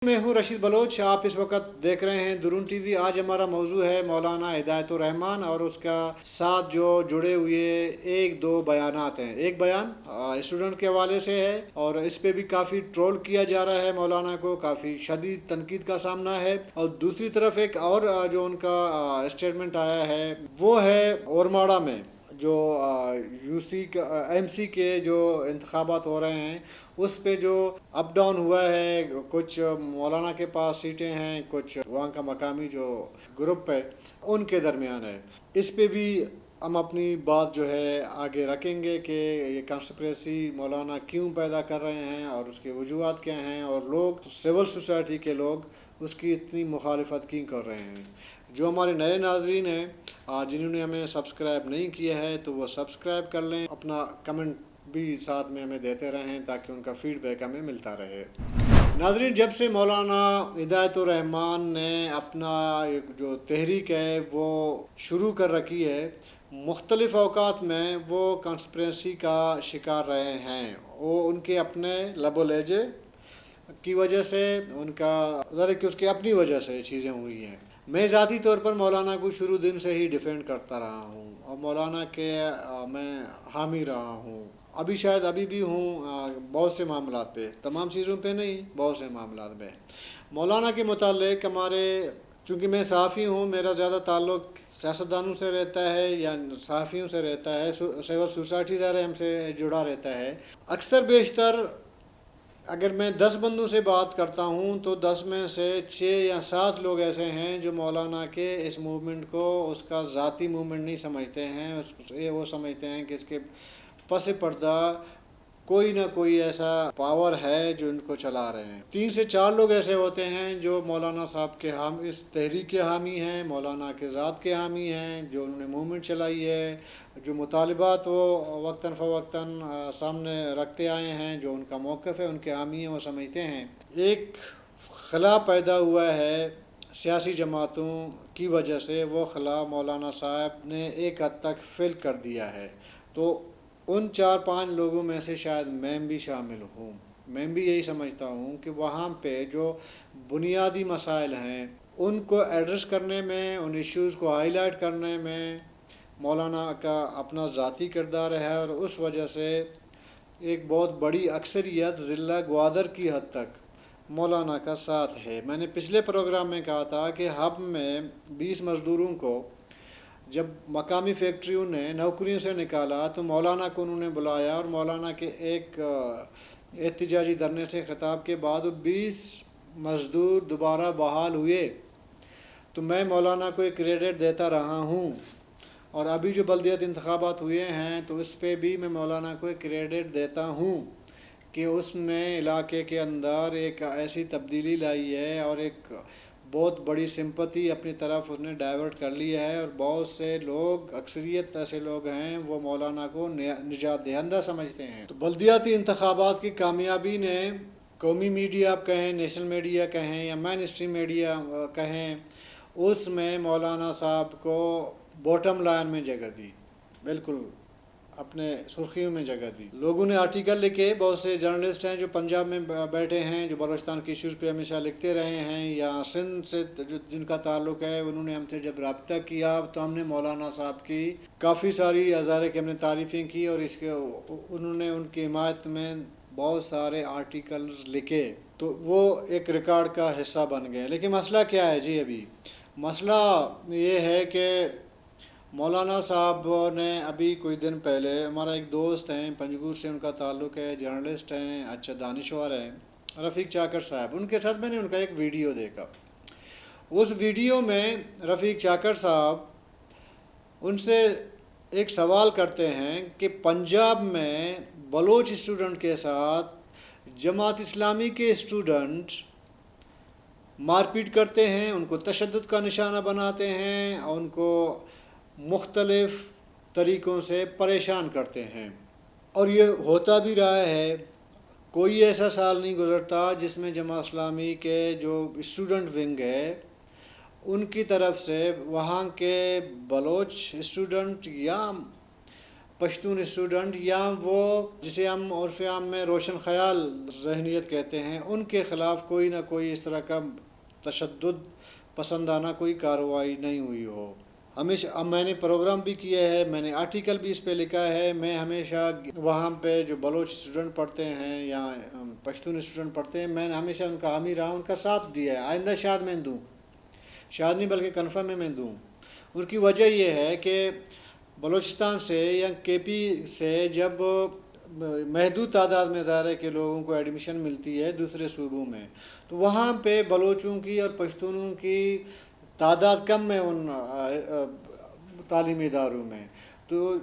میں ہوں رشید بلوچ، آپ اس وقت دیکھ رہے ہیں درون ٹی وی۔ آج ہمارا موضوع ہے مولانا ہدایت الرحمان اور اس کا ساتھ جو جڑے ہوئے ایک دو بیانات ہیں۔ ایک بیان اسٹوڈنٹ کے حوالے سے ہے اور اس پہ بھی کافی ٹرول کیا جا رہا ہے، مولانا کو کافی شدید تنقید کا سامنا ہے، اور دوسری طرف ایک اور جو ان کا اسٹیٹمنٹ آیا ہے وہ ہے اورماڑا میں جو ایم سی کے جو انتخابات ہو رہے ہیں اس پہ جو اپ ڈاؤن ہوا ہے، کچھ مولانا کے پاس سیٹیں ہیں، کچھ وہاں کا مقامی جو گروپ ہے ان کے درمیان ہے۔ اس پہ بھی ہم اپنی بات جو ہے آگے رکھیں گے کہ یہ کنسپریسی مولانا کیوں پیدا کر رہے ہیں اور اس کے وجوہات کیا ہیں، اور لوگ سول سوسائٹی کے لوگ اس کی اتنی مخالفت کیوں کر رہے ہیں۔ جو ہمارے نئے ناظرین ہیں جنہوں نے ہمیں سبسکرائب نہیں کیا ہے تو وہ سبسکرائب کر لیں، اپنا کمنٹ بھی ساتھ میں ہمیں دیتے رہیں تاکہ ان کا فیڈ بیک ہمیں ملتا رہے۔ ناظرین، جب سے مولانا ہدایت الرحمان نے اپنا جو تحریک ہے وہ شروع کر رکھی ہے، مختلف اوقات میں وہ کنسپریسی کا شکار رہے ہیں۔ وہ ان کے اپنے لب و لہجے کی وجہ سے، ان کا کہ اس کی اپنی وجہ سے چیزیں ہوئی ہیں۔ میں ذاتی طور پر مولانا کو شروع دن سے ہی ڈیفینڈ کرتا رہا ہوں اور مولانا کے میں حامی رہا ہوں، ابھی بھی ہوں، بہت سے معاملات پہ، تمام چیزوں پہ نہیں، بہت سے معاملات پہ۔ مولانا کے متعلق چونکہ میں صحافی ہوں، میرا زیادہ تعلق سیاستدانوں سے رہتا ہے یا صحافیوں سے رہتا ہے، سول سوسائٹی ذرا ہم سے جڑا رہتا ہے۔ اکثر بیشتر اگر میں 10 بندوں سے بات کرتا ہوں تو 10 میں سے 6 یا 7 لوگ ایسے ہیں جو مولانا کے اس موومنٹ کو اس کا ذاتی موومنٹ نہیں سمجھتے ہیں، وہ سمجھتے ہیں کہ اس کے پس پردہ کوئی نہ کوئی ایسا پاور ہے جو ان کو چلا رہے ہیں۔ 3 سے 4 لوگ ایسے ہوتے ہیں جو مولانا صاحب کے اس تحریک کے حامی ہیں، مولانا کے ذات کے حامی ہیں، جو انہوں نے موومنٹ چلائی ہے، جو مطالبات وہ وقتاً فوقتاً سامنے رکھتے آئے ہیں، جو ان کا موقف ہے، ان کے حامی ہیں، وہ سمجھتے ہیں۔ ایک خلا پیدا ہوا ہے سیاسی جماعتوں کی وجہ سے، وہ خلا مولانا صاحب نے ایک حد تک فل کر دیا ہے۔ تو ان 4-5 لوگوں میں سے شاید میں بھی شامل ہوں۔ میں بھی یہی سمجھتا ہوں کہ وہاں پہ جو بنیادی مسائل ہیں ان کو ایڈریس کرنے میں، ان ایشوز کو ہائی لائٹ کرنے میں مولانا کا اپنا ذاتی کردار ہے، اور اس وجہ سے ایک بہت بڑی اکثریت ضلع گوادر کی حد تک مولانا کا ساتھ ہے۔ میں نے پچھلے پروگرام میں کہا تھا کہ ہب میں 20 مزدوروں کو جب مقامی فیکٹریوں نے نوکریوں سے نکالا تو مولانا کو انہوں نے بلایا، اور مولانا کے ایک احتجاجی دھرنے سے خطاب کے بعد وہ 20 مزدور دوبارہ بحال ہوئے۔ تو میں مولانا کو ایک کریڈٹ دیتا رہا ہوں، اور ابھی جو بلدیات انتخابات ہوئے ہیں تو اس پہ بھی میں مولانا کو ایک کریڈٹ دیتا ہوں کہ اس نے علاقے کے اندر ایک ایسی تبدیلی لائی ہے اور ایک بہت بڑی سمپتی اپنی طرف اس نے ڈائیورٹ کر لی ہے، اور بہت سے لوگ، اکثریت ایسے لوگ ہیں وہ مولانا کو نجات دہندہ سمجھتے ہیں۔ تو بلدیاتی انتخابات کی کامیابی نے قومی میڈیا آپ کہیں، نیشنل میڈیا کہیں یا مین اسٹریم میڈیا کہیں، اس میں مولانا صاحب کو باٹم لائن میں جگہ دی، بالکل اپنے سرخیوں میں جگہ دی۔ لوگوں نے آرٹیکل لکھے، بہت سے جرنلسٹ ہیں جو پنجاب میں بیٹھے ہیں، جو بلوچستان کے ایشوز پہ ہمیشہ لکھتے رہے ہیں، یا سندھ سے جن کا تعلق ہے، انہوں نے ہم سے جب رابطہ کیا تو ہم نے مولانا صاحب کی کافی ساری ظاہر کہ ہم نے تعریفیں کی، اور انہوں نے ان کی حمایت میں بہت سارے آرٹیکلز لکھے، تو وہ ایک ریکارڈ کا حصہ بن گئے۔ لیکن مسئلہ کیا ہے جی؟ ابھی مسئلہ یہ ہے کہ مولانا صاحب نے ابھی کچھ دن پہلے، ہمارا ایک دوست ہیں پنجگور سے، ان کا تعلق ہے، جرنلسٹ ہیں، اچھا دانشور ہیں، رفیق چاکر صاحب، ان کے ساتھ میں نے ان کا ایک ویڈیو دیکھا۔ اس ویڈیو میں رفیق چاکر صاحب ان سے ایک سوال کرتے ہیں کہ پنجاب میں بلوچ اسٹوڈنٹ کے ساتھ جماعت اسلامی کے اسٹوڈنٹ مار پیٹ کرتے ہیں، ان کو تشدد کا نشانہ بناتے ہیں، ان کو مختلف طریقوں سے پریشان کرتے ہیں، اور یہ ہوتا بھی رہا ہے۔ کوئی ایسا سال نہیں گزرتا جس میں جماعت اسلامی کے جو اسٹوڈنٹ ونگ ہے ان کی طرف سے وہاں کے بلوچ اسٹوڈنٹ یا پشتون اسٹوڈنٹ یا وہ جسے ہم عرف عام میں روشن خیال ذہنیت کہتے ہیں، ان کے خلاف کوئی نہ کوئی اس طرح کا تشدد پسندانہ کوئی کارروائی نہیں ہوئی ہو۔ ہمیشہ اب میں نے پروگرام بھی کیا ہے، میں نے آرٹیکل بھی اس پہ لکھا ہے، میں ہمیشہ وہاں پہ جو بلوچ اسٹوڈنٹ پڑھتے ہیں یا پشتون اسٹوڈنٹ پڑھتے ہیں، میں نے ہمیشہ ان کا حامی رہا، ان کا ساتھ دیا ہے، آئندہ شاید میں دوں، شاید نہیں بلکہ کنفرم میں دوں۔ ان کی وجہ یہ ہے کہ بلوچستان سے یا کے پی سے جب محدود تعداد میں ظاہر کے لوگوں کو ایڈمیشن ملتی ہے دوسرے صوبوں میں، تو وہاں پہ بلوچوں کی اور پشتونوں کی تعداد کم ہے ان تعلیمی اداروں میں۔ تو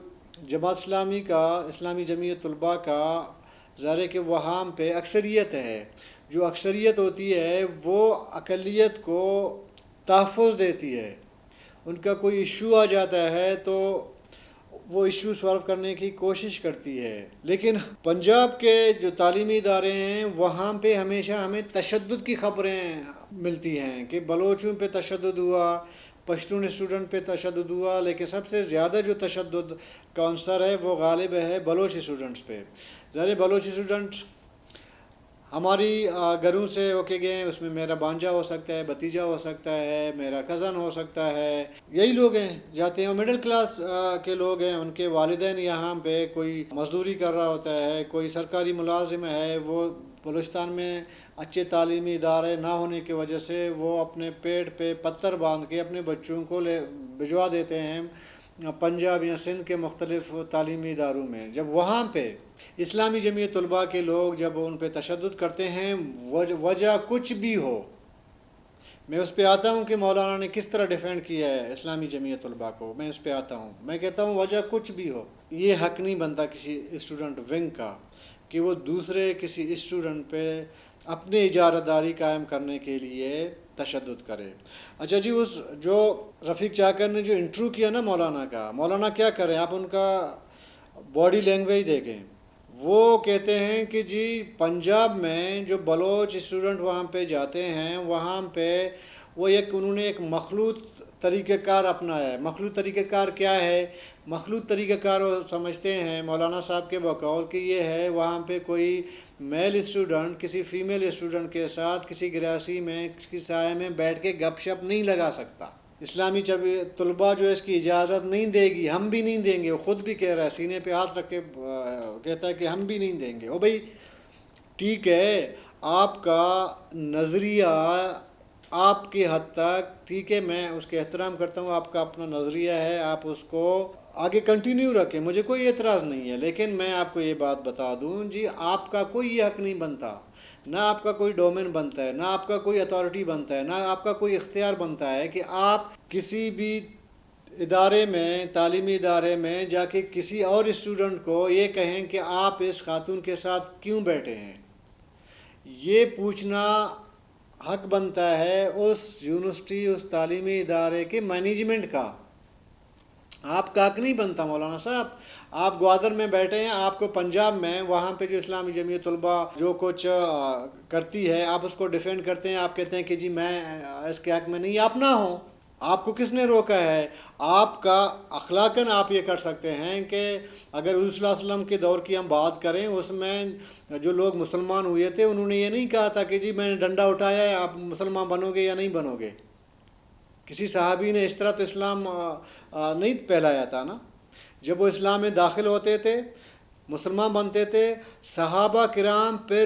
جماعت اسلامی کا، اسلامی جمعیت طلباء کا ظاہر ہے کہ وہاں پہ اکثریت ہے، جو اکثریت ہوتی ہے وہ اقلیت کو تحفظ دیتی ہے۔ ان کا کوئی ایشو آ جاتا ہے تو وہ ایشو سالو کرنے کی کوشش کرتی ہے، لیکن پنجاب کے جو تعلیمی ادارے ہیں وہاں پہ ہمیشہ ہمیں تشدد کی خبریں ملتی ہیں کہ بلوچوں پہ تشدد ہوا، پشتون اسٹوڈنٹ پہ تشدد ہوا، لیکن سب سے زیادہ جو تشدد کا عنصر ہے وہ غالب ہے بلوچ اسٹوڈنٹس پہ۔ ظاہر بلوچ اسٹوڈنٹ ہماری گھروں سے ہو کے گئے، اس میں میرا بانجا ہو سکتا ہے، بھتیجا ہو سکتا ہے، میرا کزن ہو سکتا ہے، یہی لوگ ہیں جاتے ہیں، مڈل کلاس کے لوگ ہیں، ان کے والدین یہاں پہ کوئی مزدوری کر رہا ہوتا ہے، کوئی سرکاری ملازم ہے، وہ بلوچستان میں اچھے تعلیمی ادارے نہ ہونے کی وجہ سے وہ اپنے پیٹ پہ پتھر باندھ کے اپنے بچوں کو بھجوا دیتے ہیں پنجاب یا سندھ کے مختلف تعلیمی اداروں میں۔ جب وہاں پہ اسلامی جمعیت طلباء کے لوگ جب ان پہ تشدد کرتے ہیں، وجہ کچھ بھی ہو، میں اس پہ آتا ہوں کہ مولانا نے کس طرح ڈیفینڈ کیا ہے اسلامی جمعیت طلباء کو، میں اس پہ آتا ہوں، میں کہتا ہوں وجہ کچھ بھی ہو، یہ حق نہیں بنتا کسی اسٹوڈنٹ ونگ کا کہ وہ دوسرے کسی اسٹوڈنٹ پہ اپنے اجارہ داری قائم کرنے کے لیے تشدد کرے۔ اچھا جی، اس جو رفیق چاکر نے جو انٹرو کیا نا مولانا کا، مولانا کیا کریں، آپ ان کا باڈی لینگویج دیکھیں، وہ کہتے ہیں کہ جی پنجاب میں جو بلوچ اسٹوڈنٹ وہاں پہ جاتے ہیں، وہاں پہ وہ انہوں نے ایک مخلوط طریقہ کار اپنایا ہے۔ مخلوط طریقہ کار کیا ہے؟ مخلوط طریقہ کار وہ سمجھتے ہیں مولانا صاحب کے بقول کہ یہ ہے وہاں پہ کوئی میل اسٹوڈنٹ کسی فیمیل اسٹوڈنٹ کے ساتھ کسی گراسی میں کسی سائے میں بیٹھ کے گپ شپ نہیں لگا سکتا۔ اسلامی طلباء جو اس کی اجازت نہیں دے گی، ہم بھی نہیں دیں گے، وہ خود بھی کہہ رہا ہے، سینے پہ ہاتھ رکھ کے کہتا ہے کہ ہم بھی نہیں دیں گے۔ او بھائی ٹھیک ہے، آپ کا نظریہ آپ کی حد تک ٹھیک ہے، میں اس کے احترام کرتا ہوں، آپ کا اپنا نظریہ ہے، آپ اس کو آگے کنٹینیو رکھیں، مجھے کوئی اعتراض نہیں ہے، لیکن میں آپ کو یہ بات بتا دوں جی، آپ کا کوئی یہ حق نہیں بنتا، نہ آپ کا کوئی ڈومین بنتا ہے، نہ آپ کا کوئی اتھارٹی بنتا ہے، نہ آپ کا کوئی اختیار بنتا ہے کہ آپ کسی بھی ادارے میں، تعلیمی ادارے میں جا کے کسی اور اسٹوڈنٹ کو یہ کہیں کہ آپ اس خاتون کے ساتھ کیوں بیٹھے ہیں۔ یہ پوچھنا حق بنتا ہے اس یونیورسٹی، اس تعلیمی ادارے کے مینجمنٹ کا، آپ کا حق نہیں بنتا مولانا صاحب۔ آپ گوادر میں بیٹھے ہیں، آپ کو پنجاب میں وہاں پہ جو اسلامی جمعیت طلباء جو کچھ کرتی ہے آپ اس کو ڈیفینڈ کرتے ہیں، آپ کہتے ہیں کہ جی میں اس کے حق میں نہیں، آپ نہ ہوں، آپ کو کس نے روکا ہے؟ آپ کا اخلاقاً آپ یہ کر سکتے ہیں کہ اگر حضور صلی اللہ علیہ وسلم کے دور کی ہم بات کریں، اس میں جو لوگ مسلمان ہوئے تھے انہوں نے یہ نہیں کہا تھا کہ جی میں نے ڈنڈا اٹھایا ہے آپ مسلمان بنو گے یا نہیں بنو گے۔ کسی صحابی نے اس طرح تو اسلام نہیں پھیلایا تھا نا۔ جب وہ اسلام میں داخل ہوتے تھے، مسلمان بنتے تھے، صحابہ کرام پھر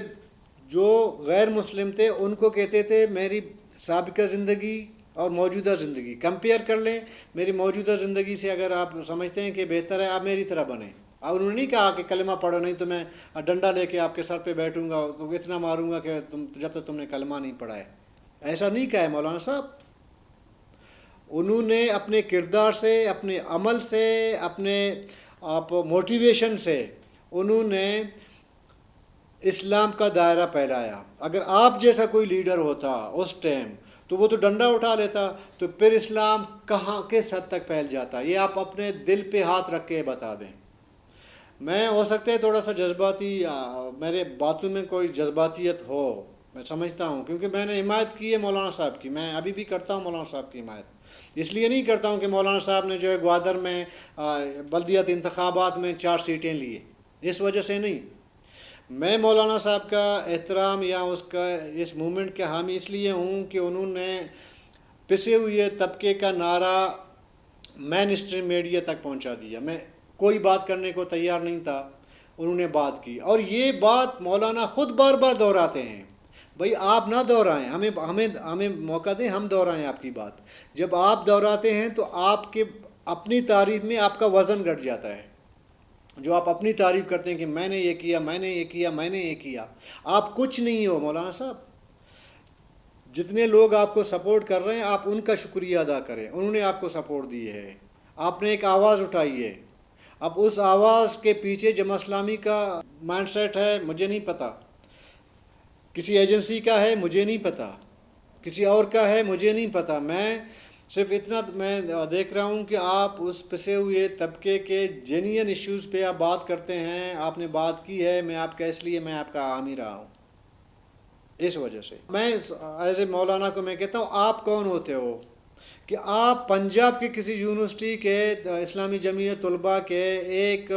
جو غیر مسلم تھے ان کو کہتے تھے میری سابقہ زندگی اور موجودہ زندگی کمپیئر کر لیں، میری موجودہ زندگی سے اگر آپ سمجھتے ہیں کہ بہتر ہے آپ میری طرح بنیں۔ اب انہوں نے نہیں کہا کہ کلمہ پڑھو، نہیں تو میں ڈنڈا لے کے آپ کے سر پہ بیٹھوں گا تو اتنا ماروں گا کہ جب تک تم نے کلمہ نہیں پڑھا ہے۔ ایسا نہیں کہا ہے مولانا صاحب۔ انہوں نے اپنے کردار سے، اپنے عمل سے، اپنے موٹیویشن سے انہوں نے اسلام کا دائرہ پھیلایا۔ اگر آپ جیسا کوئی لیڈر ہوتا اس ٹائم تو وہ تو ڈنڈا اٹھا لیتا، تو پھر اسلام کہاں کس حد تک پھیل جاتا، یہ آپ اپنے دل پہ ہاتھ رکھ کے بتا دیں۔ میں ہو سکتا ہے تھوڑا سا جذباتی، میرے باتوں میں کوئی جذباتیت ہو، میں سمجھتا ہوں، کیونکہ میں نے حمایت کی ہے مولانا صاحب کی، میں ابھی بھی کرتا ہوں مولانا صاحب کی حمایت، اس لیے نہیں کرتا ہوں کہ مولانا صاحب نے جو ہے گوادر میں بلدیات انتخابات میں 4 سیٹیں لی، اس وجہ سے نہیں، میں مولانا صاحب کا احترام یا اس کا اس موومنٹ کے حامی اس لیے ہوں کہ انہوں نے پسے ہوئے طبقے کا نعرہ مین اسٹریم میڈیا تک پہنچا دیا، میں کوئی بات کرنے کو تیار نہیں تھا، انہوں نے بات کی، اور یہ بات مولانا خود بار بار دہراتے ہیں، بھائی آپ نہ دہرائیں، ہمیں موقع دیں، ہم دہرائیں آپ کی بات، جب آپ دہراتے ہیں تو آپ کے اپنی تعریف میں آپ کا وزن گھٹ جاتا ہے، جو آپ اپنی تعریف کرتے ہیں کہ میں نے یہ کیا، میں نے یہ کیا، میں نے یہ کیا، آپ کچھ نہیں ہو مولانا صاحب، جتنے لوگ آپ کو سپورٹ کر رہے ہیں آپ ان کا شکریہ ادا کریں، انہوں نے آپ کو سپورٹ دی ہے، آپ نے ایک آواز اٹھائی ہے، اب اس آواز کے پیچھے جماعت اسلامی کا مائنڈ سیٹ ہے مجھے نہیں پتہ، کسی ایجنسی کا ہے مجھے نہیں پتہ، کسی اور کا ہے مجھے نہیں پتہ، میں صرف اتنا میں دیکھ رہا ہوں کہ آپ اس پسے ہوئے طبقے کے جینین ایشوز پہ آپ بات کرتے ہیں، آپ نے بات کی ہے، میں آپ کا اس لیے میں آپ کا حامی رہا ہوں، اس وجہ سے میں ایز اے مولانا کو میں کہتا ہوں آپ کون ہوتے ہو کہ آپ پنجاب کے کسی یونیورسٹی کے اسلامی جمعیت طلباء کے ایک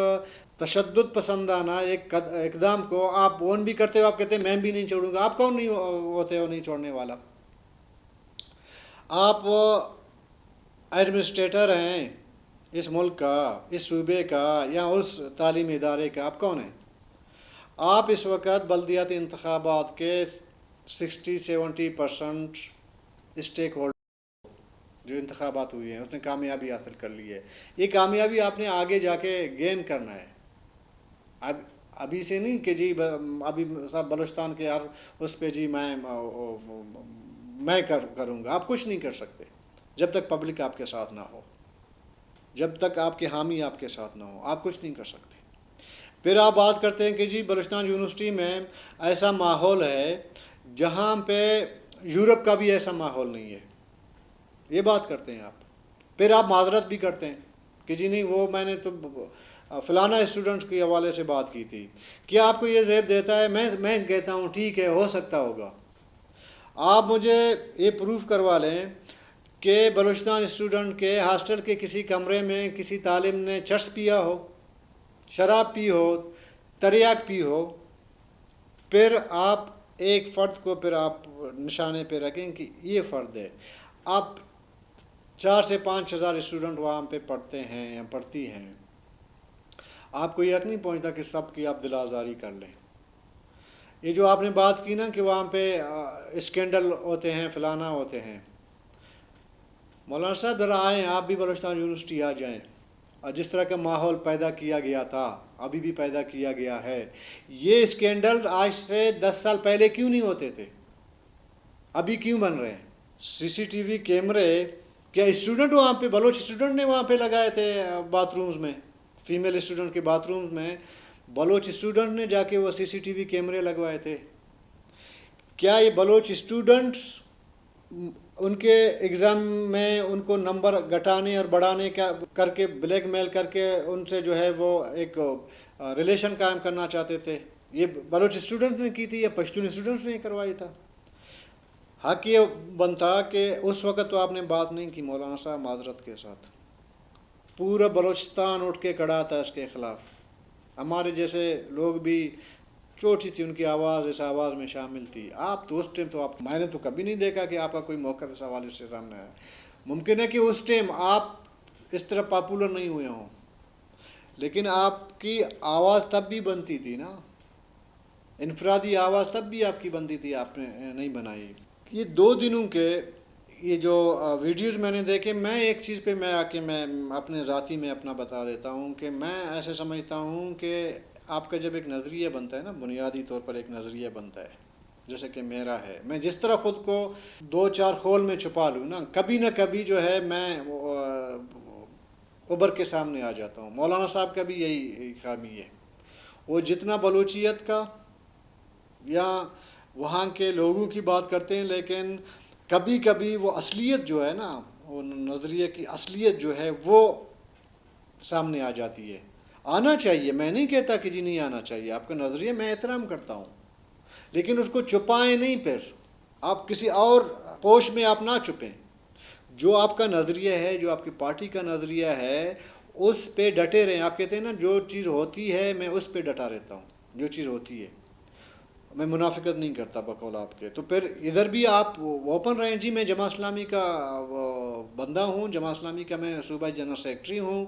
تشدد پسندانہ ایک اقدام کو آپ اون بھی کرتے ہو، آپ کہتے ہیں میں بھی نہیں چھوڑوں گا، آپ کون نہیں ہوتے ہو نہیں چھوڑنے والا؟ آپ ایڈمنسٹریٹر ہیں اس ملک کا، اس صوبے کا یا اس تعلیمی ادارے کا، آپ کون ہیں؟ آپ اس وقت بلدیاتی انتخابات کے 60-70% اسٹیک ہولڈر جو انتخابات ہوئی ہیں اس نے کامیابی حاصل کر لی ہے، یہ کامیابی آپ نے آگے جا کے گین کرنا ہے، ابھی سے نہیں کہ جی ابھی صاحب بلوچستان کے ہر اس پہ جی میں کروں گا، آپ کچھ نہیں کر سکتے جب تک پبلک آپ کے ساتھ نہ ہو، جب تک آپ کے حامی آپ کے ساتھ نہ ہو آپ کچھ نہیں کر سکتے۔ پھر آپ بات کرتے ہیں کہ جی بلوچستان یونیورسٹی میں ایسا ماحول ہے جہاں پہ یورپ کا بھی ایسا ماحول نہیں ہے، یہ بات کرتے ہیں آپ، پھر آپ معذرت بھی کرتے ہیں کہ جی نہیں وہ میں نے تو فلانا اسٹوڈنٹ کے حوالے سے بات کی تھی، کیا آپ کو یہ زیب دیتا ہے؟ میں کہتا ہوں ٹھیک ہے ہو سکتا ہوگا، آپ مجھے یہ پروف کروا لیں کہ بلوچستان اسٹوڈنٹ کے ہاسٹل کے کسی کمرے میں کسی طالب نے چرس پیا ہو، شراب پی ہو، تریاک پی ہو، پھر آپ ایک فرد کو پھر آپ نشانے پہ رکھیں کہ یہ فرد ہے، آپ 4 سے 5 ہزار اسٹوڈنٹ وہاں پہ پڑھتے ہیں یا پڑھتی ہیں، آپ کو یہ حق نہیں پہنچتا کہ سب کی آپ دل آزاری کر لیں۔ یہ جو آپ نے بات کی نا کہ وہاں پہ اسکینڈل ہوتے ہیں فلانا ہوتے ہیں، مولانا صاحب ذرا آئیں، آپ بھی بلوچستان یونیورسٹی آ جائیں، اور جس طرح کا ماحول پیدا کیا گیا تھا ابھی بھی پیدا کیا گیا ہے، یہ اسکینڈل آج سے 10 سال پہلے کیوں نہیں ہوتے تھے، ابھی کیوں بن رہے ہیں؟ CCTV کیمرے کیا اسٹوڈنٹ وہاں پہ بلوچ اسٹوڈنٹ نے وہاں پہ لگائے تھے باتھ رومز میں، فیمیل اسٹوڈنٹ کے باتھ رومز میں بلوچ اسٹوڈنٹ نے جا کے وہ CCTV کیمرے لگوائے تھے؟ کیا یہ بلوچ اسٹوڈنٹس ان کے ایگزام میں ان کو نمبر گھٹانے اور بڑھانے کا کر کے بلیک میل کر کے ان سے جو ہے وہ ایک ریلیشن قائم کرنا چاہتے تھے؟ یہ بلوچ اسٹوڈنٹ نے کی تھی یا پشتون اسٹوڈنٹ نے کروائی تھا؟ حق یہ بنتا کہ اس وقت تو آپ نے بات نہیں کی مولانا صاحب، معذرت کے ساتھ پورا بلوچستان اٹھ کے کھڑا تھا اس کے خلاف، ہمارے جیسے لوگ بھی چھوٹی سی ان کی آواز اس آواز میں شامل تھی، آپ تو اس ٹائم تو آپ میں نے تو کبھی نہیں دیکھا کہ آپ کا کوئی موقع اس حوالے سے سامنے آیا، ممکن ہے کہ اس ٹائم آپ اس طرح پاپولر نہیں ہوئے ہوں، لیکن آپ کی آواز تب بھی بنتی تھی نا، انفرادی آواز تب بھی آپ کی بنتی تھی، آپ نے نہیں بنائی۔ یہ 2 دنوں کے یہ جو ویڈیوز میں نے دیکھے، میں ایک چیز پہ میں آ کے میں اپنے ذاتی میں اپنا بتا دیتا ہوں کہ میں ایسے سمجھتا ہوں کہ آپ کا جب ایک نظریہ بنتا ہے نا، بنیادی طور پر ایک نظریہ بنتا ہے، جیسے کہ میرا ہے، میں جس طرح خود کو 2-4 خول میں چھپا لوں نا، کبھی نہ کبھی جو ہے میں ابھر کے سامنے آ جاتا ہوں۔ مولانا صاحب کا بھی یہی خامی ہے، وہ جتنا بلوچیت کا یا وہاں کے لوگوں کی بات کرتے ہیں، لیکن کبھی کبھی وہ اصلیت جو ہے نا، وہ نظریے کی اصلیت جو ہے وہ سامنے آ جاتی ہے۔ آنا چاہیے، میں نہیں کہتا کہ جی نہیں آنا چاہیے، آپ کا نظریہ میں احترام کرتا ہوں، لیکن اس کو چھپائیں نہیں، پھر آپ کسی اور پوش میں آپ نہ چھپیں. جو آپ کا نظریہ ہے، جو آپ کی پارٹی کا نظریہ ہے، اس پہ ڈٹے رہیں. آپ کہتے ہیں نا جو چیز ہوتی ہے میں اس پہ ڈٹا رہتا ہوں، جو چیز ہوتی ہے میں منافقت نہیں کرتا بقول آپ کے. تو پھر ادھر بھی آپ اوپن رہیں. جی میں جماعت اسلامی کا بندہ ہوں، جماعت اسلامی کا میں صوبائی جنرل سیکرٹری ہوں،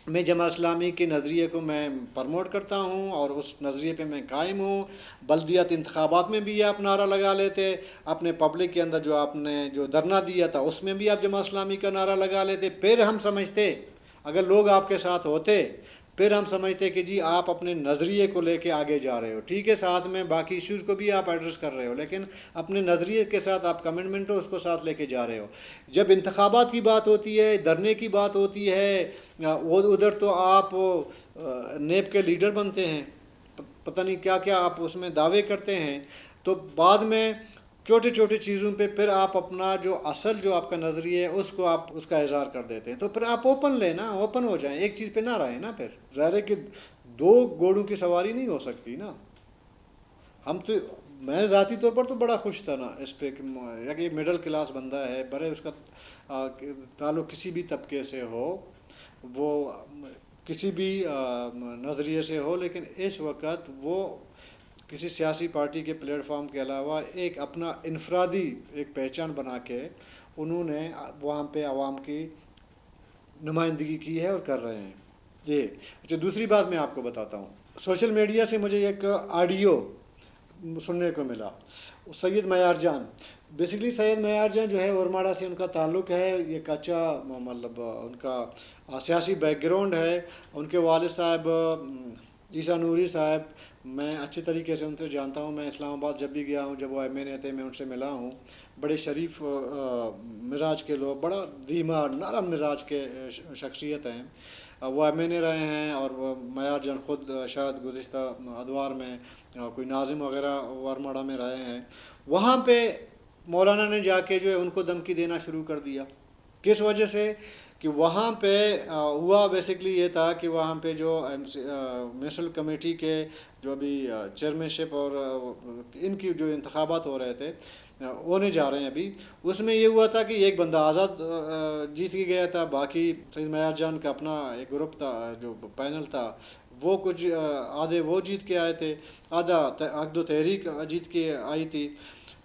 میں جماعت اسلامی کے نظریے کو میں پرموٹ کرتا ہوں اور اس نظریے پہ میں قائم ہوں. بلدیات انتخابات میں بھی آپ نعرہ لگا لیتے، اپنے پبلک کے اندر جو آپ نے جو دھرنا دیا تھا اس میں بھی آپ جماعت اسلامی کا نعرہ لگا لیتے. پھر ہم سمجھتے، اگر لوگ آپ کے ساتھ ہوتے پھر ہم سمجھتے کہ جی آپ اپنے نظریے کو لے کے آگے جا رہے ہو. ٹھیک ہے، ساتھ میں باقی ایشوز کو بھی آپ ایڈریس کر رہے ہو، لیکن اپنے نظریے کے ساتھ آپ کمٹمنٹ ہو اس کو ساتھ لے کے جا رہے ہو. جب انتخابات کی بات ہوتی ہے، دھرنے کی بات ہوتی ہے، وہ ادھر تو آپ نیب کے لیڈر بنتے ہیں، پتہ نہیں کیا کیا آپ اس میں دعوے کرتے ہیں. تو بعد میں چھوٹے چھوٹے چیزوں پہ پھر آپ اپنا جو اصل جو آپ کا نظریہ ہے اس کو آپ اس کا اظہار کر دیتے ہیں. تو پھر آپ اوپن لیں نا، اوپن ہو جائیں، ایک چیز پہ نہ رہیں نا. پھر ظاہر ہے کہ دو گھوڑوں کی سواری نہیں ہو سکتی نا. ہم تو میں ذاتی طور پر تو بڑا خوش تھا نا اس پہ کہ مڈل کلاس بندہ ہے، بڑے اس کا تعلق کسی بھی طبقے سے ہو، وہ کسی بھی نظریے سے ہو، لیکن اس وقت وہ کسی سیاسی پارٹی کے پلیٹ فارم کے علاوہ ایک اپنا انفرادی ایک پہچان بنا کے انہوں نے وہاں پہ عوام کی نمائندگی کی ہے اور کر رہے ہیں. یہ اچھا، دوسری بات میں آپ کو بتاتا ہوں. سوشل میڈیا سے مجھے ایک آڈیو سننے کو ملا. سید معیار جان، بیسکلی سید معیار جان جو ہے اورماڑا سے ان کا تعلق ہے. یہ کچا مطلب ان کا سیاسی بیک گراؤنڈ ہے. ان کے والد صاحب عیسیٰ نوری صاحب، میں اچھے طریقے سے ان سے جانتا ہوں. میں اسلام آباد جب بھی گیا ہوں، جب وہ ایم این اے تھے، میں ان سے ملا ہوں. بڑے شریف مزاج کے لوگ، بڑا دھیما نرم مزاج کے شخصیت ہیں. وہ ایم این اے رہے ہیں، اور وہ معیار جان خود شاید گزشتہ ادوار میں کوئی ناظم وغیرہ ورماڑا میں رہے ہیں. وہاں پہ مولانا نے جا کے جو ہے ان کو دھمکی دینا شروع کر دیا. کس وجہ سے؟ کہ وہاں پہ ہوا بیسکلی یہ تھا کہ وہاں پہ جو میونسپل کمیٹی کے جو ابھی چیئرمین شپ اور ان کی جو انتخابات ہو رہے تھے، ہونے جا رہے ہیں ابھی، اس میں یہ ہوا تھا کہ ایک بندہ آزاد جیت کے گیا تھا. باقی سید معیار جان کا اپنا ایک گروپ تھا، جو پینل تھا، وہ کچھ آدھے وہ جیت کے آئے تھے، آدھا عقد و تحریک جیت کے آئی تھی.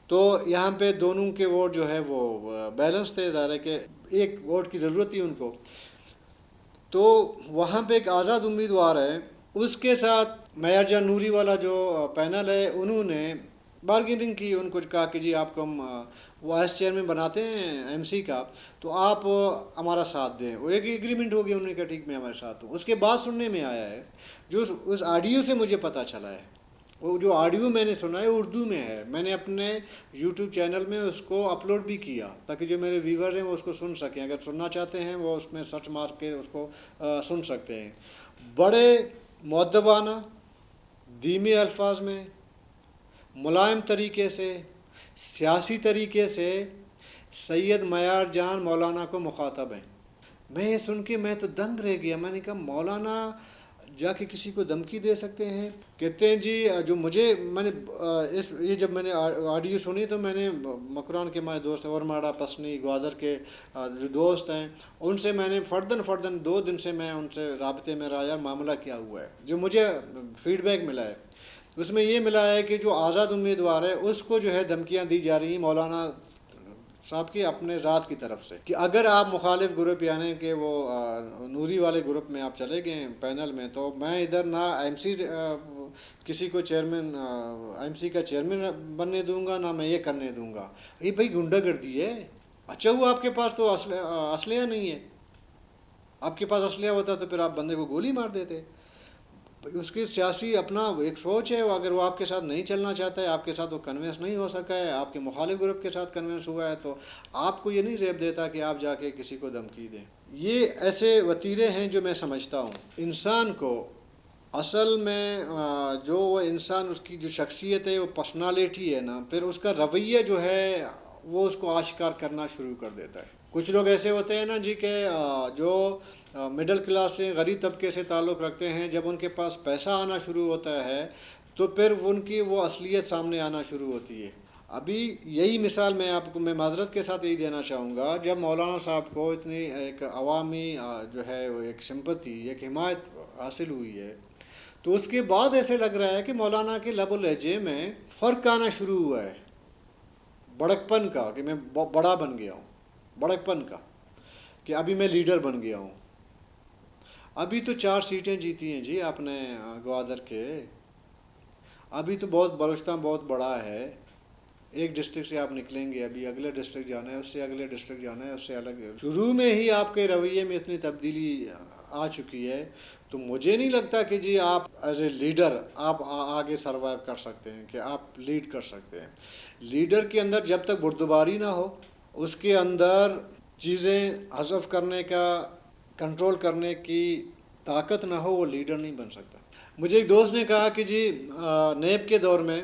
تو یہاں پہ دونوں کے ووٹ جو ہے وہ بیلنس تھے. ظاہر ہے کہ ایک ووٹ کی ضرورت تھی ان کو. تو وہاں پہ ایک آزاد امیدوار ہے، اس کے ساتھ معیار جان نوری والا جو پینل ہے انہوں نے بارگیننگ کی. ان کو کہا کہ جی آپ کو ہم وائس چیئرمین بناتے ہیں ایم سی کا، تو آپ ہمارا ساتھ دیں. وہ ایک ایگریمنٹ ہو گیا، انہوں نے کہا ٹھیک میں ہمارے ساتھ ہوں. اس کے بعد سننے میں آیا ہے، جو اس آڈیو سے مجھے پتہ چلا ہے، وہ جو آڈیو میں نے سنا ہے اردو میں ہے. میں نے اپنے یوٹیوب چینل میں اس کو اپلوڈ بھی کیا تاکہ جو میرے ویور ہیں وہ اس کو سن سکیں. اگر سننا چاہتے ہیں وہ اس میں سرچ مار کے اس کو سن سکتے ہیں. بڑے مؤدبانہ دھیمے الفاظ میں، ملائم طریقے سے، سیاسی طریقے سے سید معیار جان مولانا کو مخاطب ہیں. میں یہ سن کے میں تو دنگ رہ گیا. میں نے کہا مولانا جا کے کسی کو دھمکی دے سکتے ہیں؟ کہتے ہیں جی جو میں نے یہ جب میں نے آڈیو سنی تو میں نے مکران کے ہمارے دوست ورماڑا، پسنی، گوادر کے جو دوست ہیں ان سے میں نے فردن 2 دن سے میں ان سے رابطے میں رہا. یار معاملہ کیا ہوا ہے؟ جو مجھے فیڈ بیک ملا ہے اس میں یہ ملا ہے کہ جو آزاد امیدوار ہے اس کو جو ہے دھمکیاں دی جا رہی ہیں مولانا صاحب کی اپنے ذات کی طرف سے، کہ اگر آپ مخالف گروپ یعنی کہ وہ نوری والے گروپ میں آپ چلے گئے پینل میں، تو میں ادھر نہ ایم سی کسی کو چیئرمین ایم سی کا چیئرمین بننے دوں گا، نہ میں یہ کرنے دوں گا. یہ بھائی گنڈا گردی ہے. اچھا ہوا آپ کے پاس تو اسلحہ نہیں ہے. آپ کے پاس اسلحہ ہوتا تو پھر آپ بندے کو گولی مار دیتے. اس کی سیاسی اپنا ایک سوچ ہے. اگر وہ آپ کے ساتھ نہیں چلنا چاہتا ہے، آپ کے ساتھ وہ کنونس نہیں ہو سکا ہے، آپ کے مخالف گروپ کے ساتھ کنونس ہوا ہے، تو آپ کو یہ نہیں زیب دیتا کہ آپ جا کے کسی کو دھمکی دیں. یہ ایسے وتیرے ہیں جو میں سمجھتا ہوں انسان کو اصل میں جو وہ انسان اس کی جو شخصیت ہے، وہ پرسنالٹی ہے نا، پھر اس کا رویہ جو ہے وہ اس کو آشکار کرنا شروع کر دیتا ہے. کچھ لوگ ایسے ہوتے ہیں نا جی کہ جو مڈل کلاس سے غریب طبقے سے تعلق رکھتے ہیں، جب ان کے پاس پیسہ آنا شروع ہوتا ہے تو پھر ان کی وہ اصلیت سامنے آنا شروع ہوتی ہے. ابھی یہی مثال میں معذرت کے ساتھ یہی دینا چاہوں گا. جب مولانا صاحب کو اتنی ایک عوامی جو ہے وہ ایک سمپتی، ایک حمایت حاصل ہوئی ہے، تو اس کے بعد ایسے لگ رہا ہے کہ مولانا کے لب و لہجے میں فرق آنا شروع ہوا ہے، بڑکپن کا، کہ میں بڑا بن گیا ہوں، بڑکپن کا، کہ ابھی میں لیڈر بن گیا ہوں. ابھی تو 4 سیٹیں جیتی ہیں جی آپ نے گوادر کے. ابھی تو بلوچستان بہت بڑا ہے. ایک ڈسٹرکٹ سے آپ نکلیں گے، ابھی اگلے ڈسٹرکٹ جانا ہے، اس سے اگلے ڈسٹرکٹ جانا ہے، اس سے الگ. شروع میں ہی آپ کے رویے میں اتنی تبدیلی آ چکی ہے، تو مجھے نہیں لگتا کہ جی آپ ایز اے لیڈر آپ آگے سروائیو کر سکتے ہیں، کہ آپ لیڈ کر سکتے ہیں. لیڈر کے اندر جب تک بردباری نہ ہو، اس کے اندر چیزیں حذف کرنے کا، کنٹرول کرنے کی طاقت نہ ہو، وہ لیڈر نہیں بن سکتا. مجھے ایک دوست نے کہا کہ جی نیب کے دور میں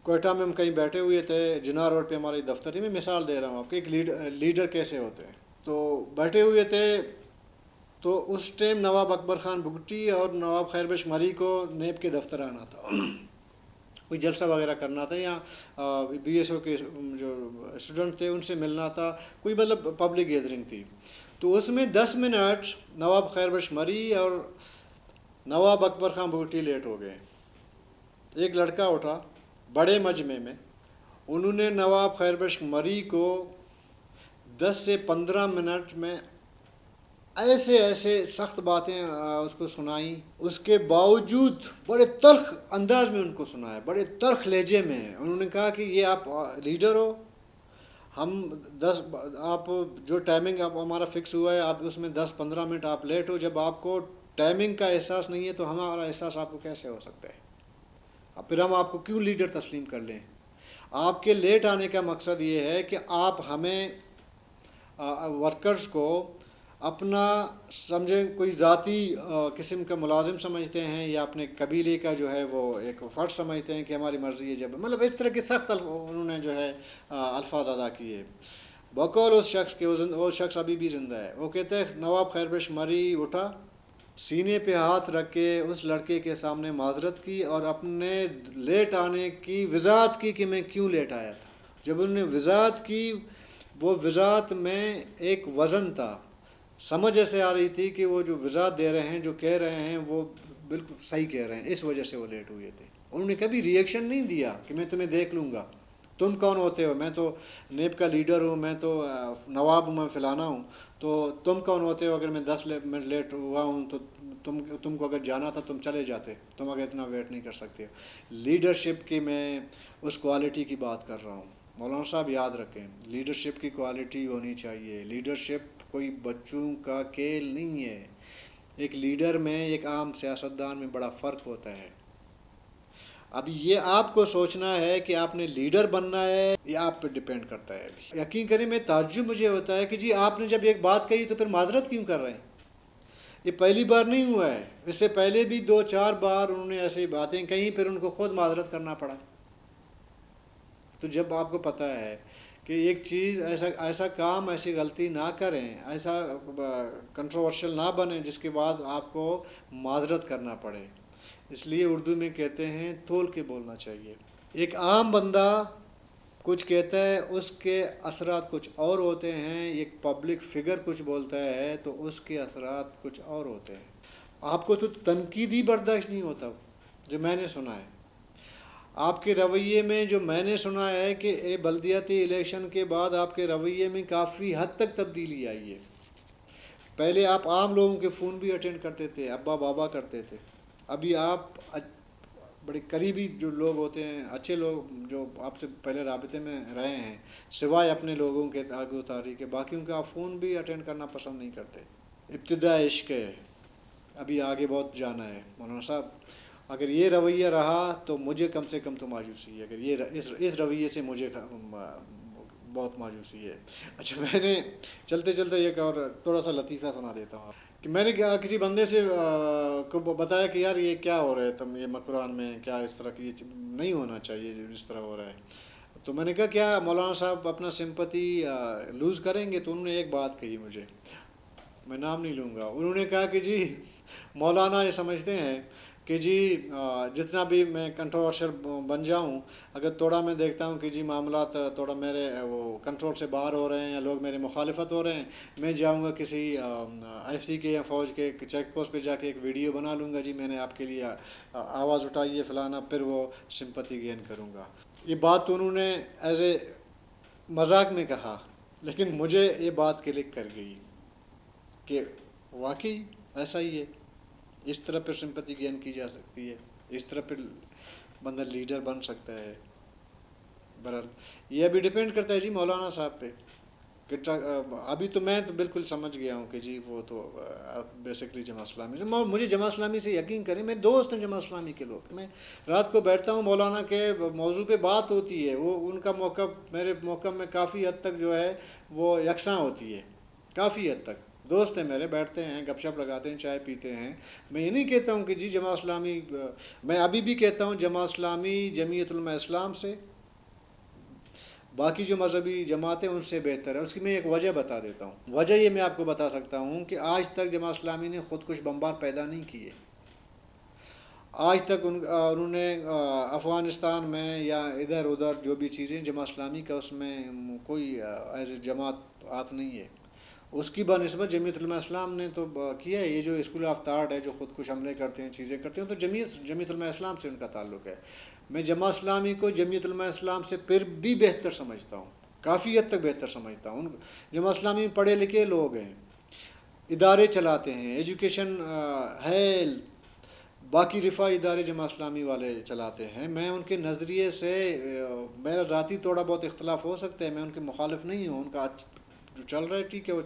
کوئٹہ میں ہم کہیں بیٹھے ہوئے تھے، جناح روڈ پہ ہماری دفتر تھی. میں مثال دے رہا ہوں آپ کو، ایک لیڈر کیسے ہوتے ہیں. تو بیٹھے ہوئے تھے، تو اس ٹائم نواب اکبر خان بگٹی اور نواب خیر بخش مری کو نیب کے دفتر آنا تھا، کوئی جلسہ وغیرہ کرنا تھا، یا بی ایس او کے جو اسٹوڈنٹ تھے ان سے ملنا تھا، کوئی مطلب پبلک گیدرنگ تھی. تو اس میں 10 منٹ نواب خیر بخش مری اور نواب اکبر خان بگٹی لیٹ ہو گئے. ایک لڑکا اٹھا بڑے مجمع میں، انہوں نے نواب خیر بخش مری کو 10 سے 15 منٹ میں ایسے سخت باتیں اس کو سنائیں. اس کے باوجود بڑے تلخ انداز میں ان کو سنایا، بڑے تلخ لہجے میں. انہوں نے کہا کہ یہ آپ لیڈر ہو، ہم آپ جو ٹائمنگ آپ ہمارا فکس ہوا ہے، آپ اس میں 10-15 منٹ آپ لیٹ ہو. جب آپ کو ٹائمنگ کا احساس نہیں ہے تو ہمارا احساس آپ کو کیسے ہو سکتا ہے؟ پھر ہم آپ کو کیوں لیڈر تسلیم کر لیں؟ آپ کے لیٹ آنے کا مقصد یہ ہے کہ آپ ہمیں ورکرز کو اپنا سمجھیں کوئی ذاتی قسم کا ملازم سمجھتے ہیں، یا اپنے قبیلے کا جو ہے وہ ایک فرد سمجھتے ہیں کہ ہماری مرضی ہے. جب مطلب اس طرح کے سخت انہوں نے جو ہے الفاظ ادا کیے. بقول اس شخص کے، وہ شخص ابھی بھی زندہ ہے. وہ کہتے ہیں نواب خیر بخش مری اٹھا، سینے پہ ہاتھ رکھ کے اس لڑکے کے سامنے معذرت کی اور اپنے لیٹ آنے کی وضاحت کی کہ میں کیوں لیٹ آیا تھا. جب انہوں نے وضاحت کی، وہ وضاحت میں ایک وزن تھا، سمجھ ایسے آ رہی تھی کہ وہ جو وضاحت دے رہے ہیں، جو کہہ رہے ہیں، وہ بالکل صحیح کہہ رہے ہیں، اس وجہ سے وہ لیٹ ہوئے تھے. انہوں نے کبھی ریئیکشن نہیں دیا کہ میں تمہیں دیکھ لوں گا، تم کون ہوتے ہو، میں تو نیب کا لیڈر ہوں، میں تو نواب ہوں، میں فلانا ہوں، تو تم کون ہوتے ہو؟ اگر میں 10 منٹ لیٹ ہوا ہوں تو تم کو اگر جانا تھا تم چلے جاتے، تم اگر اتنا ویٹ نہیں کر سکتے. لیڈرشپ کی میں اس کوالٹی کی بات کر رہا ہوں. مولانا صاحب یاد رکھیں، لیڈرشپ کی کوالٹی ہونی چاہیے. لیڈرشپ کوئی بچوں کا کھیل نہیں ہے. ایک لیڈر میں، ایک عام سیاستدان میں بڑا فرق ہوتا ہے. اب یہ آپ کو سوچنا ہے کہ آپ نے لیڈر بننا ہے، یہ آپ پہ ڈیپینڈ کرتا ہے. یقین کریں، میں تعجب مجھے ہوتا ہے کہ جی آپ نے جب ایک بات کہی تو پھر معذرت کیوں کر رہے ہیں؟ یہ پہلی بار نہیں ہوا ہے، اس سے پہلے بھی 2-4 بار انہوں نے ایسی باتیں کہیں، پھر ان کو خود معذرت کرنا پڑا. تو جب آپ کو پتہ ہے کہ ایک چیز ایسا کام، ایسی غلطی نہ کریں، ایسا کنٹروورشل نہ بنے جس کے بعد آپ کو معذرت کرنا پڑے. اس لیے اردو میں کہتے ہیں تول کے بولنا چاہیے. ایک عام بندہ کچھ کہتا ہے، اس کے اثرات کچھ اور ہوتے ہیں. ایک پبلک فگر کچھ بولتا ہے تو اس کے اثرات کچھ اور ہوتے ہیں. آپ کو تو تنقیدی برداشت نہیں ہوتا، جو میں نے سنا ہے آپ کے رویے میں، جو میں نے سنا ہے کہ بلدیاتی الیکشن کے بعد آپ کے رویے میں کافی حد تک تبدیلی آئی ہے. پہلے آپ عام لوگوں کے فون بھی اٹینڈ کرتے تھے، ابا بابا کرتے تھے. ابھی آپ بڑے قریبی جو لوگ ہوتے ہیں، اچھے لوگ جو آپ سے پہلے رابطے میں رہے ہیں، سوائے اپنے لوگوں کے آگے اتاری کے، باقیوں کا آپ فون بھی اٹینڈ کرنا پسند نہیں کرتے. ابتدا عشق ہے، ابھی آگے بہت جانا ہے. مولانا صاحب اگر یہ رویہ رہا تو مجھے کم سے کم تو مایوسی ہے. اگر یہ اس رویے سے مجھے بہت مایوسی ہے. اچھا، میں نے چلتے چلتے ایک اور تھوڑا سا لطیفہ سنا دیتا ہوں کہ میں نے کسی بندے سے کو بتایا کہ یار یہ کیا ہو رہا ہے، تم یہ قرآن میں کیا اس طرح کی نہیں ہونا چاہیے جس طرح ہو رہا ہے. تو میں نے کہا کیا مولانا صاحب اپنا سمپتی لوز کریں گے؟ تو انہوں نے ایک بات کہی مجھے، میں نام نہیں لوں گا. انہوں نے کہا کہ جی مولانا یہ سمجھتے ہیں کہ جی جتنا بھی میں کنٹروورشل بن جاؤں، اگر تھوڑا میں دیکھتا ہوں کہ جی معاملات تھوڑا میرے وہ کنٹرول سے باہر ہو رہے ہیں یا لوگ میرے مخالفت ہو رہے ہیں، میں جاؤں گا کسی ایف سی کے یا فوج کے چیک پوسٹ پہ جا کے ایک ویڈیو بنا لوں گا، جی میں نے آپ کے لیے آواز اٹھائی ہے فلانا، پھر وہ سمپتی گین کروں گا۔ یہ بات تو انہوں نے ایز اے مذاق میں کہا، لیکن مجھے یہ بات کلک کر گئی کہ واقعی ایسا ہی ہے، اس طرح پھر سمپتی گین کی جا سکتی ہے، اس طرح پھر بندہ لیڈر بن سکتا ہے۔ برحال یہ ابھی ڈپینڈ کرتا ہے جی مولانا صاحب پہ کہ ابھی تو میں تو بالکل سمجھ گیا ہوں کہ جی وہ تو بیسکلی جماعت اسلامی سے، مجھے جماعت اسلامی سے یقین کریں، میرے دوست ہیں جماعت اسلامی کے لوگ، میں رات کو بیٹھتا ہوں مولانا کے موضوع پہ بات ہوتی ہے، وہ ان کا موقف میرے موقف میں کافی حد تک جو ہے وہ یکساں ہوتی ہے، کافی حد تک دوست ہیں میرے، بیٹھتے ہیں گپ شپ لگاتے ہیں، چائے پیتے ہیں۔ میں یہ نہیں کہتا ہوں کہ جی جماعت اسلامی، میں ابھی بھی کہتا ہوں جماعت اسلامی جمعیت علماء اسلام سے، باقی جو مذہبی جماعتیں ان سے بہتر ہے۔ اس کی میں ایک وجہ بتا دیتا ہوں، وجہ یہ میں آپ کو بتا سکتا ہوں کہ آج تک جماعت اسلامی نے خود کش بمبار پیدا نہیں کیے، آج تک انہوں نے افغانستان میں یا ادھر ادھر جو بھی چیزیں جماعت اسلامی کا اس میں کوئی ایز اے جماعت ہاتھ نہیں ہے، اس کی بنسبت جمعیت علماء اسلام نے تو کیا ہے۔ یہ جو اسکول آف تھاٹ ہے جو خود کش حملے کرتے ہیں، چیزیں کرتے ہیں، تو جمعیت علماء اسلام سے ان کا تعلق ہے۔ میں جماعت اسلامی کو جمعیت علماء اسلام سے پھر بھی بہتر سمجھتا ہوں، کافی حد تک بہتر سمجھتا ہوں۔ جماعت اسلامی میں پڑھے لکھے لوگ ہیں، ادارے چلاتے ہیں، ایجوکیشن، ہیلتھ، باقی رفاہی ادارے جماعت اسلامی والے چلاتے ہیں۔ میں ان کے نظریے سے میرا ذاتی تھوڑا بہت اختلاف ہو سکتا ہے، میں ان کے مخالف نہیں ہوں، ان کا جو چل رہا ہے ٹھیک ہے، وہ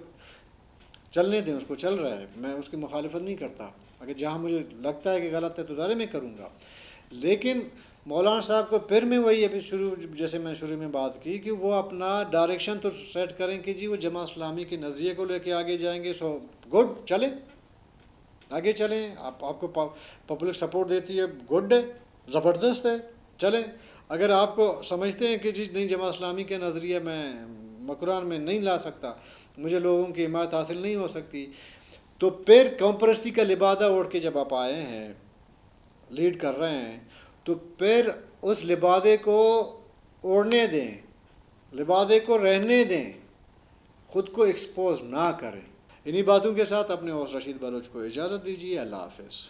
چلنے دیں، اس کو چل رہا ہے، میں اس کی مخالفت نہیں کرتا، اگر جہاں مجھے لگتا ہے کہ غلط ہے تو ظاہر میں کروں گا۔ لیکن مولانا صاحب کو پھر میں وہی ابھی جیسے میں شروع میں بات کی کہ وہ اپنا ڈائریکشن تو سیٹ کریں کہ جی وہ جماعت اسلامی کے نظریے کو لے کے آگے جائیں گے، سو گڈ، چلیں آگے چلیں، آپ کو پبلک سپورٹ دیتی ہے، گڈ ہے، زبردست ہے، چلیں۔ اگر آپ کو سمجھتے ہیں کہ جی نہیں جماعت اسلامی کے نظریے میں قرآن میں نہیں لا سکتا، مجھے لوگوں کی حمایت حاصل نہیں ہو سکتی، تو پھر قوم پرستی کا لبادہ اوڑھ کے جب آپ آئے ہیں، لیڈ کر رہے ہیں، تو پھر اس لبادے کو اوڑھنے دیں، لبادے کو رہنے دیں، خود کو ایکسپوز نہ کریں۔ انہی باتوں کے ساتھ اپنے ہوسٹ رشید بلوچ کو اجازت دیجیے، اللہ حافظ۔